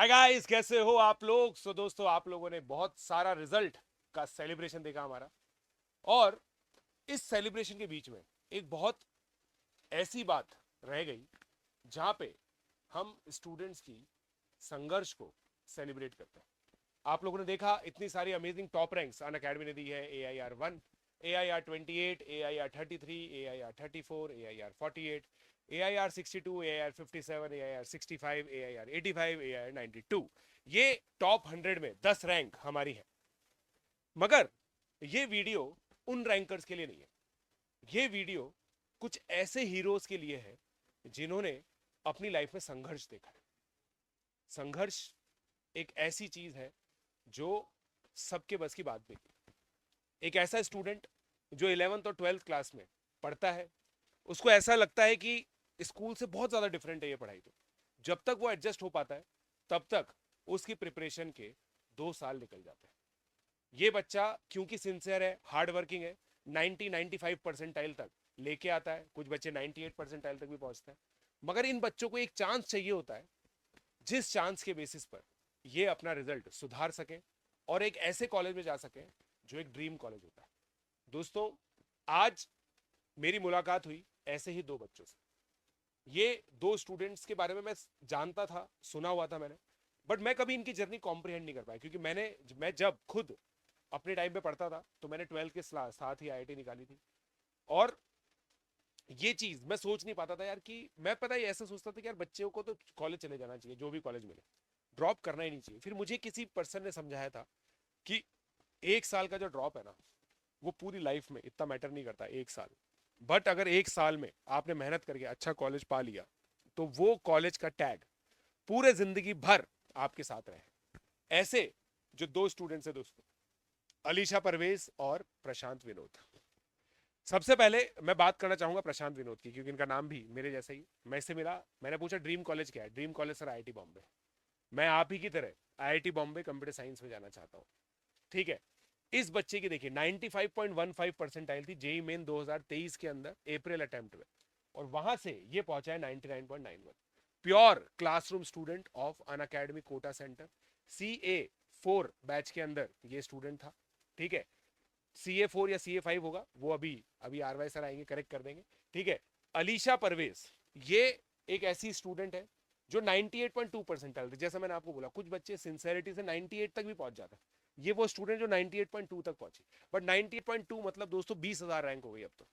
Hi guys, कैसे हो आप लोग। दोस्तों, आप लोगों ने बहुत सारा रिजल्ट का सेलिब्रेशन देखा हमारा। और इस सेलिब्रेशन के बीच में एक बहुत ऐसी बात रह गई जहां पे हम स्टूडेंट्स की संघर्ष को सेलिब्रेट करते हैं। आप लोगों ने देखा इतनी सारी अमेजिंग टॉप रैंक्स अन अकेडमी ने दी है। AIR 1, AIR 28, AIR 33, AIR 34, AIR 48, AIR 62, AIR 57, AIR 65, AIR 85, AIR 92। ये टॉप 100 में 10 रैंक हमारी है। मगर ये वीडियो उन रैंकर्स के लिए नहीं है। ये वीडियो कुछ ऐसे हीरोज के लिए है जिन्होंने अपनी लाइफ में संघर्ष देखा है। संघर्ष एक ऐसी चीज है जो सबके बस की बात नहीं। एक ऐसा स्टूडेंट जो 11th और 12th क्लास में पढ़ता है, उसको ऐसा लगता है कि स्कूल से बहुत ज्यादा डिफरेंट है ये पढ़ाई। तो जब तक वो एडजस्ट हो पाता है तब तक उसकी प्रिपरेशन के 2 साल निकल जाते हैं। ये बच्चा क्योंकि सिंसियर है, हार्ड वर्किंग है, 90-95 परसेंटाइल तक लेके आता है। कुछ बच्चे 98 परसेंटाइल तक भी पहुंचते हैं। मगर इन बच्चों को एक चांस चाहिए होता है जिस चांस के बेसिस पर ये अपना रिजल्ट सुधार सके और एक ऐसे कॉलेज में जा सके जो एक ड्रीम कॉलेज होता है। दोस्तों, आज मेरी मुलाकात हुई ऐसे ही दो बच्चों से। ये दो स्टूडेंट्स के बारे में मैं जानता था, सुना हुआ था मैंने, बट मैं कभी इनकी जर्नी कॉम्प्रिहेंड नहीं कर पाया क्योंकि मैं जब खुद अपने टाइम पे पढ़ता था तो मैंने 12th के साथ ही IIT निकाली थी। और ये चीज मैं सोच नहीं पाता था यार कि मैं पता ही ऐसा सोचता था कि यार बच्चों को तो कॉलेज चले जाना चाहिए, जो भी कॉलेज मिले, ड्रॉप करना ही नहीं चाहिए। फिर मुझे किसी पर्सन ने समझाया था कि 1 साल का जो ड्रॉप है ना, वो पूरी लाइफ में इतना मैटर नहीं करता 1 साल। बट अगर 1 साल में आपने मेहनत करके अच्छा कॉलेज पा लिया तो वो कॉलेज का टैग पूरे जिंदगी भर आपके साथ रहे। ऐसे जो दो स्टूडेंट्स हैं दोस्तों, अलीशा परवेज और प्रशांत विनोद। सबसे पहले मैं बात करना चाहूंगा प्रशांत विनोद की क्योंकि इनका नाम भी मेरे जैसा ही। मैं इससे मिला, मैंने पूछा ड्रीम कॉलेज क्या है। Dream college sir IIT Bombay. मैं आप ही की तरह IIT बॉम्बे कंप्यूटर साइंस में जाना चाहता हूँ। ठीक है। इस बच्चे की देखिए 95.15 परसेंटाइल थी जेई मेन 2023 के अंदर अप्रैल अटेम्प्ट में, और वहां से ये पहुंचा है 99.91। Pure classroom student of Unacademy Kota centre CA4 batch के अंदर ये स्टूडेंट था। ठीक है। CA4 या CA5 होगा, वो अभी अभी RY सर आएंगे, करेक्ट कर देंगे। ठीक है। अलीशा परवेज ये एक ऐसी स्टूडेंट है जो 98.2 परसेंटाइल थी। जैसा मैंने आपको बोला, कुछ बच्चे सिंसेरिटी से 98 तक भी पहुंच जाते हैं। ये वो स्टूडेंट जो 98.2 तक पहुंची। बट 98.2 मतलब दोस्तों 20,000 रैंक हो गई अब तो।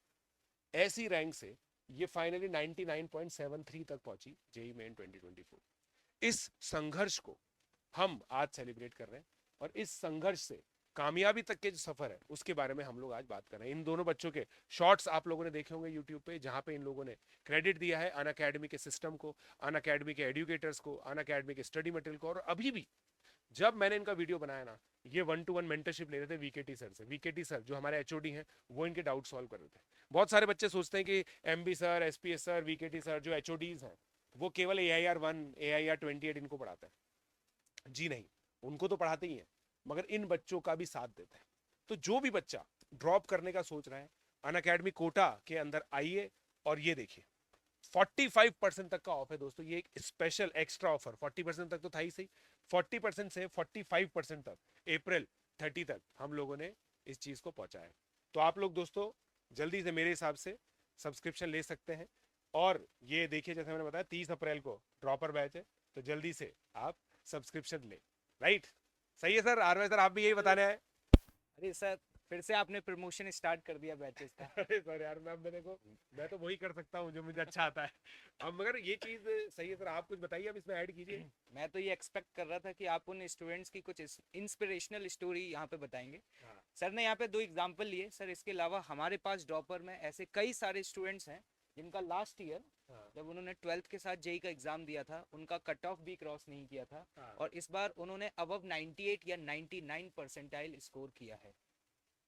ऐसी रैंक से ये फाइनली 99.73 तक पहुंची जेई मेन 2024। इस संघर्ष को हम आज सेलिब्रेट कर रहे हैं और इस संघर्ष से कामयाबी तक के जो सफर है उसके बारे में हम लोग आज बात कर रहे हैं। इन दोनों बच्चों के शॉर्ट्स आप लोगों ने देखे होंगे यूट्यूब पे, जहां पे इन लोगों ने क्रेडिट दिया है अन अकेडमी के सिस्टम को, अन अकेडमी के एडुकेटर्स को, अन अकेडमी के स्टडी मटेरियल को। और अभी भी जब मैंने इनका वीडियो बनाया ना, ये 1-to-1 मेंटरशिप ले रहे थे VKT सर से। VKT सर जो हमारे HOD हैं, वो इनके डाउट सॉल्व कर रहे थे। बहुत सारे बच्चे सोचते हैं कि MB sir, SPS sir, VKT sir जो HODs हैं वो केवल AIR 1, AIR 28 इनको पढ़ाते हैं। जी नहीं, उनको तो पढ़ाते ही हैं, मगर इन बच्चों का भी साथ देते हैं। तो जो भी बच्चा ड्रॉप करने का सोच रहा है, अन अकेडमी कोटा के अंदर आइए और ये देखिए 45% तक का ऑफ है दोस्तों। ये एक स्पेशल एक्स्ट्रा ऑफर, 40% तक तो था ही सही, 40% से 45% तक अप्रैल 30 तक हम लोगों ने इस चीज को पहुंचाया है। तो आप लोग दोस्तों जल्दी से मेरे हिसाब से सब्सक्रिप्शन ले सकते हैं। और ये देखिए, जैसे मैंने बताया 30 अप्रैल को ड्रॉपर बैच है, तो जल्दी से आप सब्सक्रिप्शन ले। राइट, सही है सर। RY सर आप भी यही बताने आए। अरे सर, फिर से आपने प्रमोशन स्टार्ट कर दिया बैचेस का। अरे सर यार, मैं तो वही कर सकता हूँ जो मुझे अच्छा आता है। अब मगर ये चीज सही है सर, आप कुछ बताइए, अब इसमें ऐड कीजिए। मैं तो ये एक्सपेक्ट कर रहा था कि आप उन स्टूडेंट्स की कुछ इंस्पिरेशनल स्टोरी यहाँ पे बताएंगे। हाँ। सर ने यहाँ पे 2 एग्जाम्पल लिए। सर इसके अलावा हमारे पास ड्रॉपर में ऐसे कई सारे स्टूडेंट्स हैं जिनका लास्ट ईयर हाँ। जब उन्होंने 12th के साथ जेई का एग्जाम दिया था, उनका कट ऑफ भी क्रॉस नहीं किया था, हाँ। और इस बार उन्होंने अबव 98 या 99 परसेंटाइल स्कोर किया है।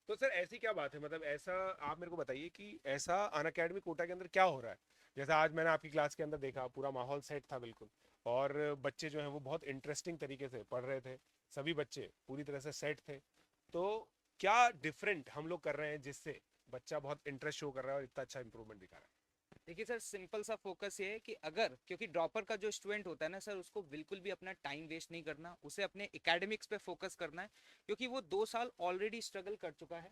तो सर ऐसी क्या बात है, मतलब ऐसा आप मेरे को बताइए कि ऐसा अन अकेडमी कोटा के अंदर क्या हो रहा है। जैसा आज मैंने आपकी क्लास के अंदर देखा, पूरा माहौल सेट था बिल्कुल, और बच्चे जो हैं वो बहुत इंटरेस्टिंग तरीके से पढ़ रहे थे। सभी बच्चे पूरी तरह से सेट थे। तो क्या डिफरेंट हम लोग कर रहे हैं जिससे बच्चा बहुत इंटरेस्ट शो कर रहा है और इतना अच्छा इंप्रूवमेंट दिखा रहा है। देखिए सर, सिंपल सा फोकस ये है कि अगर, क्योंकि ड्रॉपर का जो स्टूडेंट होता है ना सर, उसको बिल्कुल भी अपना टाइम वेस्ट नहीं करना, उसे अपने एकेडमिक्स पे फोकस करना है, क्योंकि वो 2 साल ऑलरेडी स्ट्रगल कर चुका है।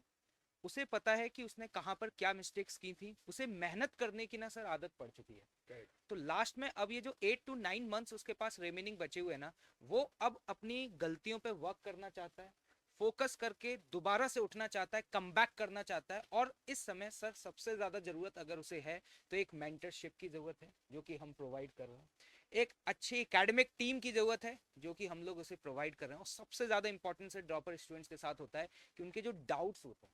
उसे पता है कि उसने कहाँ पर क्या मिस्टेक्स की थी, उसे मेहनत करने की ना सर आदत पड़ चुकी है। तो लास्ट में अब ये जो 8 to 9 मंथ्स उसके पास रिमेनिंग बचे हुए हैं ना, वो अब अपनी गलतियों पे वर्क करना चाहता है, फोकस करके दोबारा से उठना चाहता है, कम बैक करना चाहता है। और इस समय सर सबसे ज्यादा जरूरत अगर उसे है तो एक मेंटरशिप की जरूरत है, जो कि हम प्रोवाइड कर रहे हैं। एक अच्छी एकेडमिक टीम की जरूरत है, जो कि हम लोग उसे प्रोवाइड कर रहे हैं। और सबसे ज्यादा इंपॉर्टेंस ड्रॉपर स्टूडेंट्स के साथ होता है कि उनके जो डाउट्स होते हैं,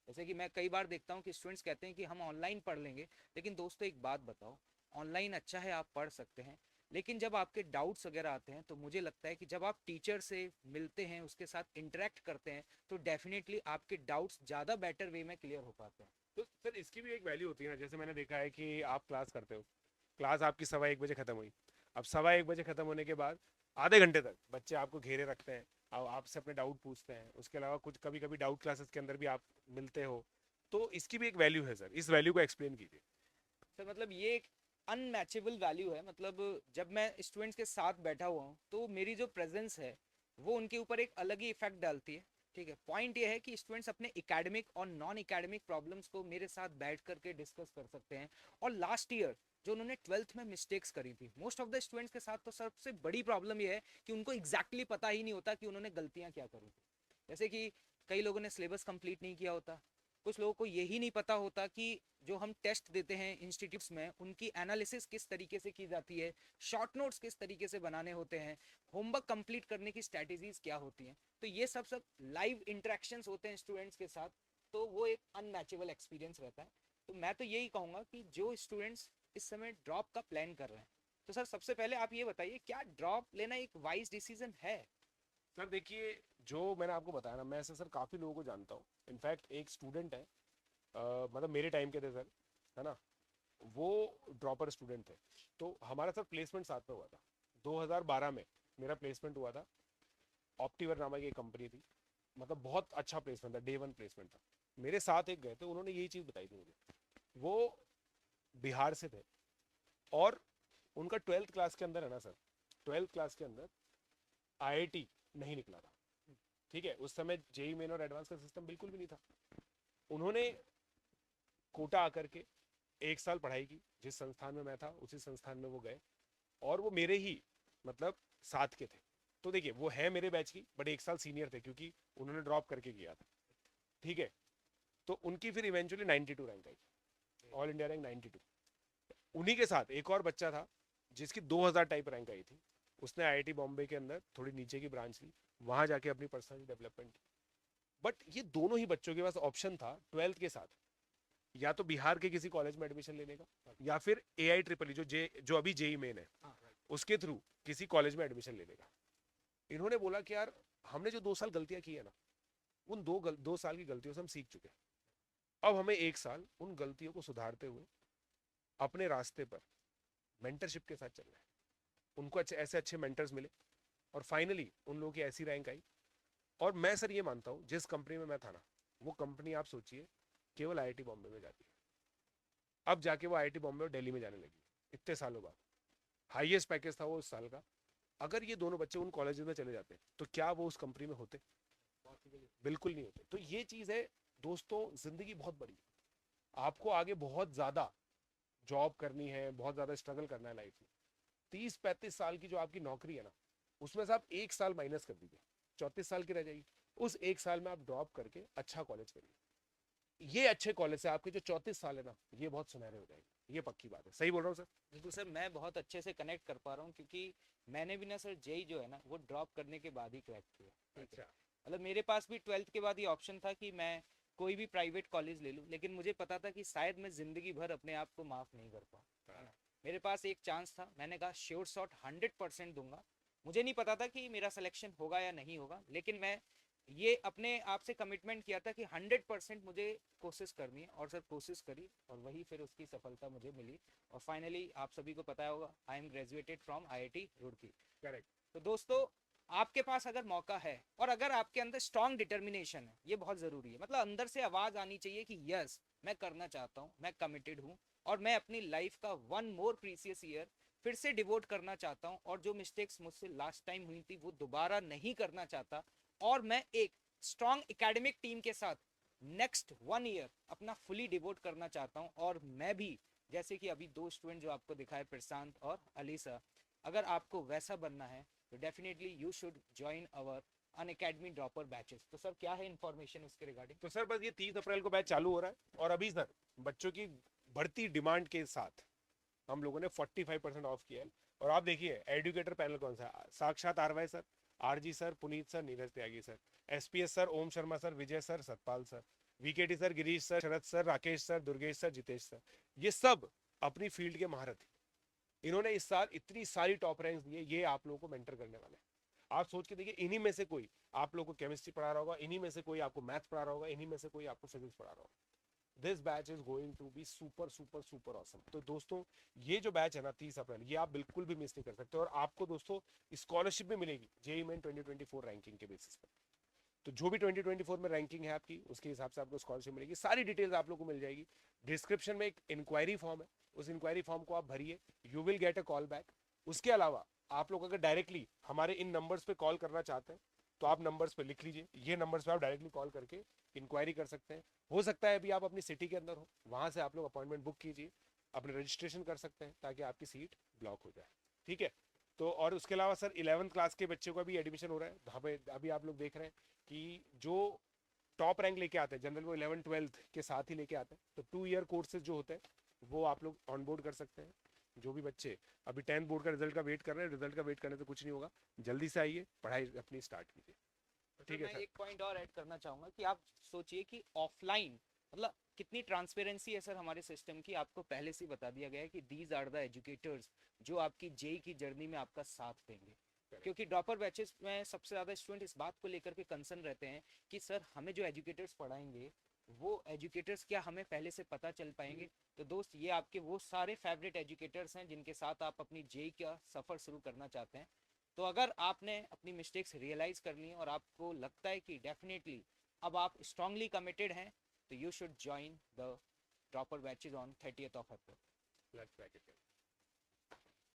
जैसे कि मैं कई बार देखता हूँ कि स्टूडेंट्स कहते हैं कि हम ऑनलाइन पढ़ लेंगे। लेकिन दोस्तों एक बात बताओ, ऑनलाइन अच्छा है, आप पढ़ सकते हैं, लेकिन जब आपके डाउट्स वगैरह आते हैं तो मुझे लगता है कि जब आप टीचर से मिलते हैं, उसके साथ इंटरेक्ट करते हैं, तो डेफिनेटली आपके डाउट्स ज़्यादा बेटर वे में क्लियर हो पाते हैं। तो सर इसकी भी एक वैल्यू होती है ना, जैसे मैंने देखा है कि आप क्लास करते हो, क्लास आपकी 1:15 खत्म हुई। अब 1:15 खत्म होने के बाद आधे घंटे तक बच्चे आपको घेरे रखते हैं और आपसे अपने डाउट पूछते हैं। उसके अलावा कुछ कभी कभी डाउट क्लासेस के अंदर भी आप मिलते हो। तो इसकी भी एक वैल्यू है सर, इस वैल्यू को एक्सप्लेन कीजिए। सर मतलब ये एक अनमैचेबल वैल्यू है। मतलब जब मैं स्टूडेंट्स के साथ बैठा हुआ हूँ तो मेरी जो प्रेजेंस है वो उनके ऊपर एक अलग ही इफेक्ट डालती है। ठीक है, पॉइंट ये है कि स्टूडेंट्स अपने एकेडमिक और नॉन एकेडमिक प्रॉब्लम्स को मेरे साथ बैठ करके डिस्कस कर सकते हैं। और लास्ट ईयर जो उन्होंने 12th में मिस्टेक्स करी थी, मोस्ट ऑफ द स्टूडेंट्स के साथ तो सबसे बड़ी प्रॉब्लम ये है कि उनको एग्जैक्टली पता ही नहीं होता कि उन्होंने गलतियां क्या करी थी। जैसे कि कई लोगों ने सिलेबस कंप्लीट नहीं किया होता, कुछ लोगों को यही नहीं पता होता कि जो हम टेस्ट देते हैं इंस्टीट्यूट्स में, उनकी एनालिसिस किस तरीके से की जाती है, शॉर्ट नोट्स किस तरीके से बनाने होते हैं, होमवर्क कंप्लीट करने की स्ट्रैटेजीज क्या होती हैं। तो ये सब लाइव इंटरेक्शंस होते हैं स्टूडेंट्स के साथ, तो वो एक अनमैचेबल एक्सपीरियंस रहता है। तो मैं तो यही कहूँगा कि जो स्टूडेंट्स इस समय ड्रॉप का प्लान कर रहे हैं, तो सर सबसे पहले आप ये बताइए, क्या ड्रॉप लेना एक वाइज डिसीजन है? सर देखिए, जो मैंने आपको बताया ना, मैं ऐसे सर काफ़ी लोगों को जानता हूँ। इनफैक्ट एक स्टूडेंट है, मतलब मेरे टाइम के थे सर, है ना, वो ड्रॉपर स्टूडेंट थे। तो हमारा सर प्लेसमेंट साथ में हुआ था। 2012 में मेरा प्लेसमेंट हुआ था। ऑप्टीवर नामक एक कंपनी थी, मतलब बहुत अच्छा प्लेसमेंट था, डे वन प्लेसमेंट था। मेरे साथ एक गए थे, उन्होंने यही चीज़ बताई थी मुझे। वो बिहार से थे और उनका 12th क्लास के अंदर है ना सर, 12th क्लास के अंदर आईआईटी नहीं निकला था। ठीक है, उस समय जेई मेन और एडवांस का सिस्टम बिल्कुल भी नहीं था। उन्होंने कोटा आकर के 1 साल पढ़ाई की, जिस संस्थान में मैं था उसी संस्थान में वो गए, और वो मेरे ही मतलब साथ के थे। तो देखिए, वो है मेरे बैच की, बट 1 साल सीनियर थे क्योंकि उन्होंने ड्रॉप करके किया था। ठीक है, तो उनकी फिर इवेंचुअली 92 रैंक आई, ऑल इंडिया रैंक 92। उन्हीं के साथ एक और बच्चा था जिसकी 2000 टाइप रैंक आई थी। उसने आईआईटी बॉम्बे के अंदर थोड़ी नीचे की ब्रांच ली, वहां जाके अपनी पर्सनल डेवलपमेंट की। बट ये दोनों ही बच्चों के पास ऑप्शन था 12th के साथ, या तो बिहार के किसी कॉलेज में एडमिशन लेने का, या फिर एआई ट्रिपल जो अभी जेई मेन है उसके थ्रू किसी कॉलेज में एडमिशन लेने का। इन्होंने बोला कि यार, हमने जो 2 साल गलतियां की है ना, उन 2 साल की गलतियों से हम सीख चुके हैं। अब हमें 1 साल उन गलतियों को सुधारते हुए अपने रास्ते पर मेंटरशिप के साथ चलना है। उनको ऐसे अच्छे मेंटर्स मिले और फाइनली उन लोगों की ऐसी रैंक आई। और मैं सर ये मानता हूँ, जिस कंपनी में मैं था ना, वो कंपनी आप सोचिए केवल आईआईटी बॉम्बे में जाती है। अब जाके वो आईआईटी बॉम्बे और दिल्ली में जाने लगी इतने सालों बाद। हाईएस्ट पैकेज था वो उस साल का। अगर ये दोनों बच्चे उन कॉलेजेस में चले जाते तो क्या वो उस कंपनी में होते? बिल्कुल नहीं होते। तो ये चीज़ है दोस्तों, जिंदगी बहुत बड़ी है, आपको आगे बहुत ज़्यादा जॉब करनी है, बहुत ज़्यादा स्ट्रगल करना है लाइफ में। 30-35 साल की जो आपकी नौकरी है ना, उसमें से आप 1 साल माइनस कर दीजिए, 34 साल की रह जाएगी। उस 1 साल में आप ड्रॉप करके अच्छा कॉलेज करिए। ये अच्छे कॉलेज से आपके जो 34 साल है ना, ये बहुत सुनहरे हो जाएंगे। ये पक्की बात है, सही बोल रहा हूँ सर? बिल्कुल सर, मैं बहुत अच्छे से कनेक्ट कर पा रहा हूँ, क्योंकि मैंने भी ना सर जेई जो है ना वो ड्रॉप करने के बाद ही क्रैक किया। ठीक है, अच्छा। मतलब मेरे पास भी 12th के बाद ये ऑप्शन था कि मैं कोई भी प्राइवेट कॉलेज ले लूँ, लेकिन मुझे पता था कि शायद मैं जिंदगी भर अपने आप को माफ नहीं कर पाऊँ, है ना। मेरे पास एक चांस था, मैंने कहा श्योर शॉट 100% दूंगा। मुझे नहीं पता था कि मेरा सिलेक्शन होगा या नहीं होगा, लेकिन मैं ये अपने आप से कमिटमेंट किया था कि 100% मुझे कोशिश करनी है। और सर कोशिश करी, और वही फिर उसकी सफलता मुझे मिली। और फाइनली आप सभी को पता होगा, I am graduated from IIT Roorkee. Correct. तो दोस्तों, आपके पास अगर मौका है और अगर आपके अंदर स्ट्रॉन्ग डिटर्मिनेशन है, ये बहुत ज़रूरी है। मतलब अंदर से आवाज़ आनी चाहिए कि यस, मैं करना चाहता हूँ, मैं कमिटेड हूँ, और मैं अपनी लाइफ का वन मोर प्रीसियस ईयर फिर से डिवोट करना चाहता हूँ, और जो मिस्टेक्स मुझसे लास्ट टाइम हुई थी वो दोबारा नहीं करना चाहता, और मैं एक स्ट्रॉन्ग एकेडमिक टीम के साथ नेक्स्ट 1 ईयर अपना फुली डिवोट करना चाहता हूँ। और मैं भी जैसे कि अभी 2 स्टूडेंट जो आपको दिखाए, प्रशांत और अलीसा, अगर आपको वैसा बनना है तो definitely you should join our Unacademy dropper batches. तो सर क्या है इन्फॉर्मेशन उसके रिगार्डिंग? तो सर बस ये 30 अप्रैल को बैच चालू हो रहा है, और अभी सर बच्चों की बढ़ती डिमांड के साथ हम लोगों ने 45% ऑफ किया है। और आप देखिए एजुकेटर पैनल कौन सा है, साक्षात RY sir, RG sir, Puneet sir, Neeraj Tyagi sir, SPS sir, Om Sharma sir, Vijay sir, Satpal sir, VKT sir, Girish sir, Sharad sir, Rakesh sir, Durgesh sir, Jitesh sir, ये सब अपनी फील्ड के महारथी। इन्होंने इस साल इतनी सारी टॉप रैंक्स दिए, ये आप लोगों को मेंटर करने वाले हैं। आप सोच के देखिए, इन्हीं में से कोई आप लोगों को केमिस्ट्री पढ़ा रहा होगा, इन्हीं में से कोई आपको मैथ्स पढ़ा रहा होगा, इन्हीं में से कोई आपको फिजिक्स पढ़ा रहा होगा। This batch is going to be super super super awesome. तो दोस्तों ये जो बैच है ना 30 अप्रैल, ये आप बिल्कुल भी मिस नहीं कर सकते। और आपको दोस्तों स्कॉलरशिप भी मिलेगी जेईई मेन 2024 रैंकिंग के बेसिस पर। तो जो भी 2024 में रैंकिंग है आपकी, उसके हिसाब से आपको स्कॉलरशिप मिलेगी। सारी डिटेल्स आप लोग को मिल जाएगी। डिस्क्रिप्शन में एक इंक्वायरी फॉर्म है, उस इंक्वायरी फॉर्म को आप भरिए, you will get a call back. उसके अलावा आप लोग अगर डायरेक्टली हमारे इन नंबर्स पे कॉल करना चाहते हैं तो आप नंबर्स पे लिख लीजिए, ये नंबर्स पे आप डायरेक्टली कॉल करके इंक्वायरी कर सकते हैं। हो सकता है अभी आप अपनी सिटी के अंदर हो, वहां से आप लोग अपॉइंटमेंट बुक कीजिए, अपने रजिस्ट्रेशन कर सकते हैं ताकि आपकी सीट ब्लॉक हो जाए। ठीक है। तो और उसके अलावा सर 11th क्लास के बच्चों का भी एडमिशन हो रहा है। वहाँ पे अभी आप लोग देख रहे हैं कि जो टॉप रैंक लेके आते हैं जनरल, वो 11th-12th के साथ ही लेके आते हैं। तो 2 ईयर कोर्सेज जो होते हैं वो आप लोग ऑन बोर्ड कर सकते हैं। जो भी बच्चे अभी 10th बोर्ड का रिजल्ट का वेट कर रहे हैं, रिजल्ट का वेट करने से कुछ नहीं होगा, जल्दी से आइए, पढ़ाई अपनी स्टार्ट कीजिए। ठीक है मैं सर। एक पॉइंट और ऐड करना चाहूंगा कि आप सोचिए कि ऑफलाइन मतलब कितनी ट्रांसपेरेंसी है सर हमारे सिस्टम की। आपको पहले से ही बता दिया गया है कि दीज आर द एजुकेटर्स जो आपकी जेई की जर्नी में आपका साथ देंगे। क्योंकि ड्रॉपर बैचेस में सबसे ज़्यादा स्टूडेंट इस बात को लेकर के कंसर्न रहते हैं कि सर हमें जो एजुकेटर्स पढ़ाएंगे वो एजुकेटर्स क्या हमें पहले से पता चल पाएंगे। तो दोस्त ये आपके वो सारे फेवरेट एजुकेटर्स हैं जिनके साथ आप अपनी जेई का सफ़र शुरू करना चाहते हैं। तो अगर आपने अपनी मिस्टेक्स रियलाइज कर ली और आपको लगता है कि डेफिनेटली अब आप स्ट्रांगली कमिटेड हैं, तो you should join the dropper batches on 30th of April। Let's back it.